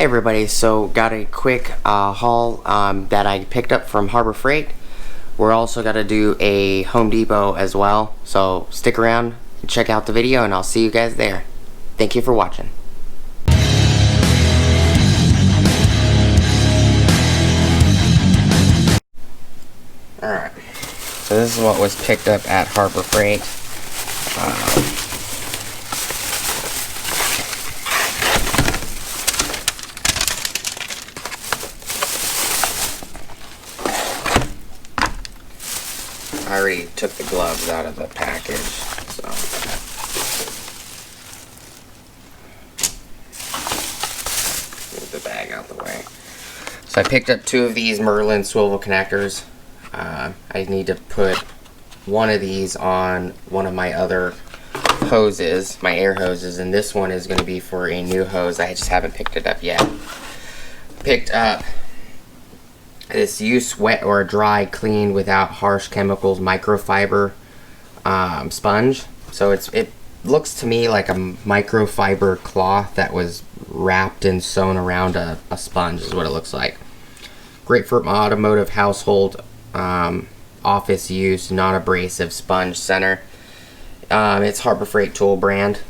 Hey everybody, so got a quick haul that I picked up from Harbor Freight. We're also going to do a Home Depot as well, so stick around and check out the video and I'll see you guys there. Thank you for watching. Alright, so this is what was picked up at Harbor Freight. I already took the gloves out of the package, so move the bag out the way. So I picked up 2 of these Merlin swivel connectors. I need to put one of these on one of my other hoses, my air hoses, and this one is going to be for a new hose. I just haven't picked it up yet. Picked up this use wet or dry clean without harsh chemicals microfiber sponge. So it looks to me like a microfiber cloth that was wrapped and sewn around a sponge is what it looks like. Great for automotive, household, office use, non-abrasive sponge center. It's Harbor Freight tool brand.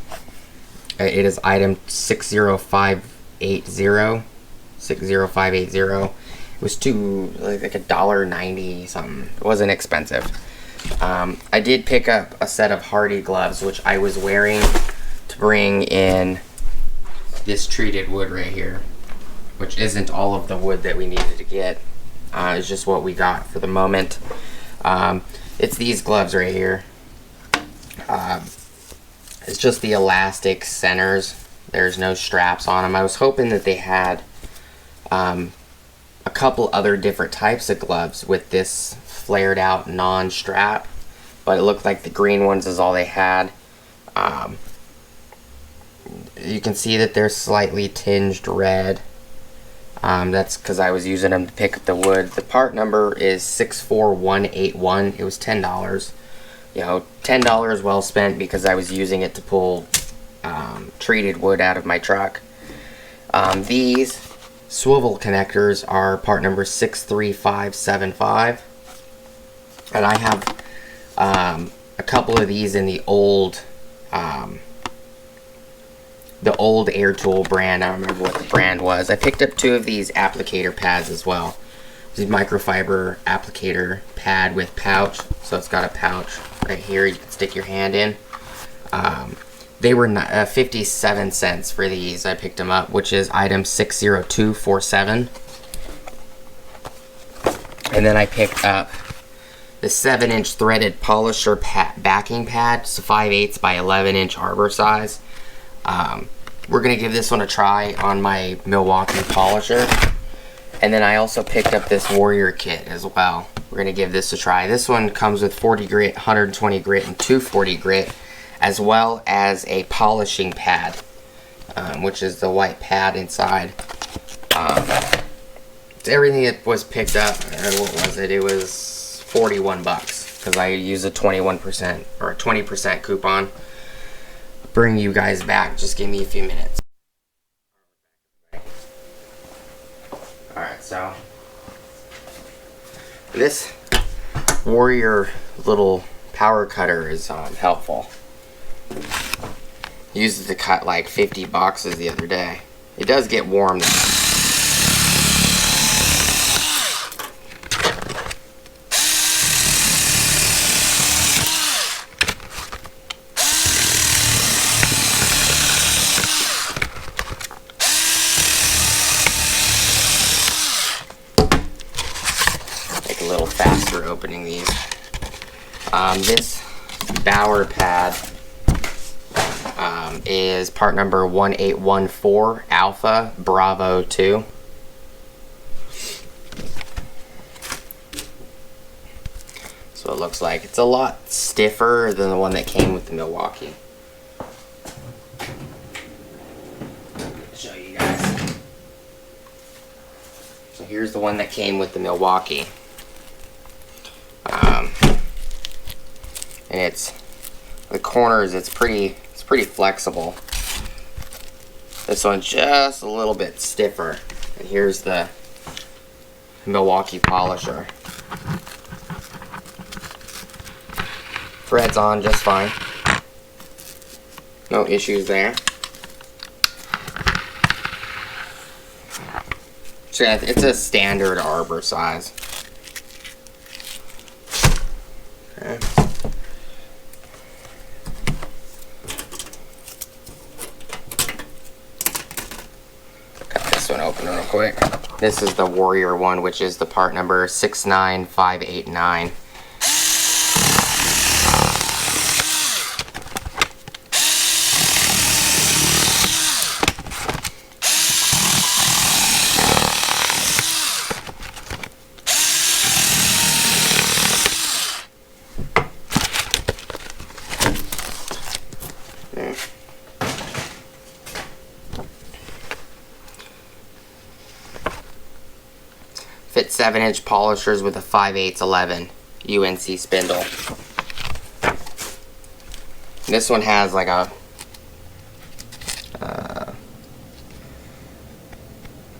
It is item 60580. 60580. It was like $1.90 something. It wasn't expensive. I did pick up a set of Hardy gloves, which I was wearing to bring in this treated wood right here, which isn't all of the wood that we needed to get. It's just what we got for the moment. It's these gloves right here. It's just the elastic centers. There's no straps on them. I was hoping that they had a couple other different types of gloves with this flared out non-strap, but it looked like the green ones is all they had. You can see that they're slightly tinged red. That's because I was using them to pick up the wood. The part number is 64181. It was $10. You know, $10 well spent because I was using it to pull treated wood out of my truck. These swivel connectors are part number 63575, and I have a couple of these in the old air tool brand. I don't remember what the brand was. I picked up 2 of these applicator pads as well. This is microfiber applicator pad with pouch, so it's got a pouch right here you can stick your hand in. They were 57 cents for these. I picked them up, which is item 60247. And then I picked up the 7-inch threaded polisher backing pad. It's a 5/8 by 11-inch arbor size. We're going to give this one a try on my Milwaukee polisher. And then I also picked up this Warrior kit as well. We're going to give this a try. This one comes with 40 grit, 120 grit, and 240 grit, as well as a polishing pad, which is the white pad inside. Everything that was picked up, what was it? It was 41 bucks because I used a 21% or a 20% coupon. Bring you guys back. Just give me a few minutes. Alright, so this Warrior little power cutter is helpful. Used it to cut like 50 boxes the other day. It does get warm though. Take a little faster opening these. This Bower pad is part number 1814 Alpha Bravo 2. So it looks like it's a lot stiffer than the one that came with the Milwaukee. Show you guys. So here's the one that came with the Milwaukee. And it's the corners, it's pretty flexible. This one's just a little bit stiffer. And here's the Milwaukee polisher. Threads on just fine. No issues there. So yeah, it's a standard arbor size. Okay. Cut this one open real quick. This is the Warrior one, which is the part number 69589. Fit 7-inch polishers with a 5/8 11 UNC spindle. This one has like a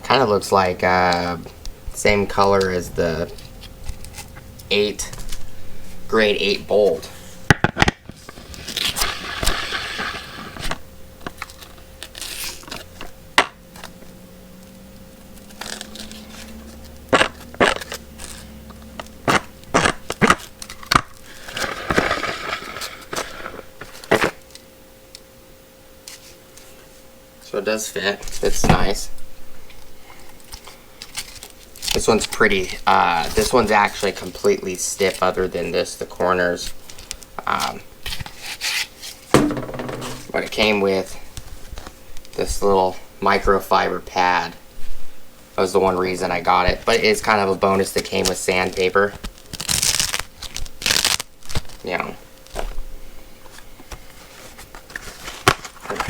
kind of looks like same color as the grade 8 bolt. So it does fit. It's nice. This one's pretty. This one's actually completely stiff other than this, the corners. But it came with this little microfiber pad. That was the one reason I got it. But it is kind of a bonus that came with sandpaper. You know.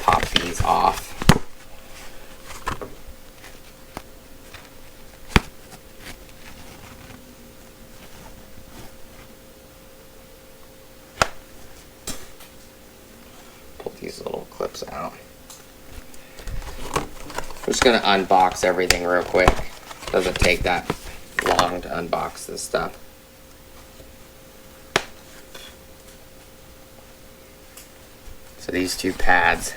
Pop these off. These little clips out. I'm just gonna unbox everything real quick. Doesn't take that long to unbox this stuff. So these two pads.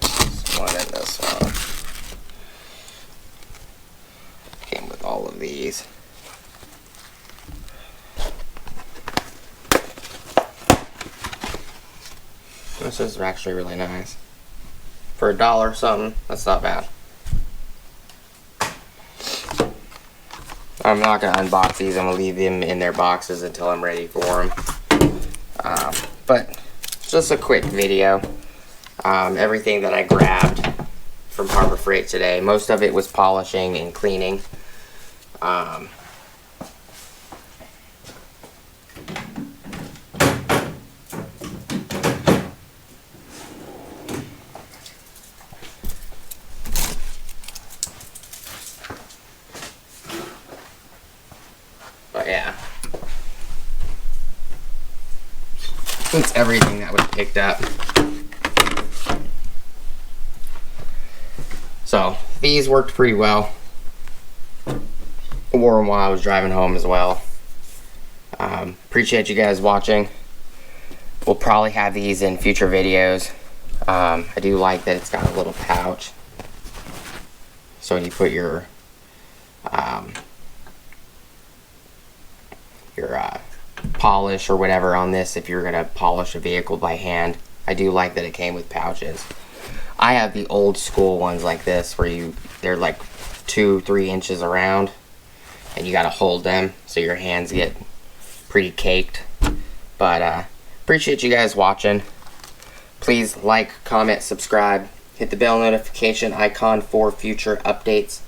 This one and this one. All of these. This is actually really nice. For $1 something, that's not bad. I'm not going to unbox these. I'm going to leave them in their boxes until I'm ready for them. But just a quick video. Everything that I grabbed from Harbor Freight today, most of it was polishing and cleaning. But yeah, that's everything that was picked up. So these worked pretty well. I wore them while I was driving home as well. Appreciate you guys watching. We'll probably have these in future videos. I do like that it's got a little pouch. So when you put your polish or whatever on this, if you're gonna polish a vehicle by hand, I do like that it came with pouches. I have the old school ones like this where they're like 2-3 inches around and you gotta hold them so your hands get pretty caked. But appreciate you guys watching. Please like, comment, subscribe, hit the bell notification icon for future updates.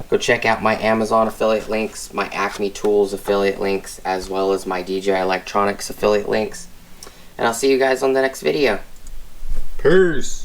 Go check out my Amazon affiliate links, my Acme Tools affiliate links, as well as my DJI Electronics affiliate links. And I'll see you guys on the next video. Peace!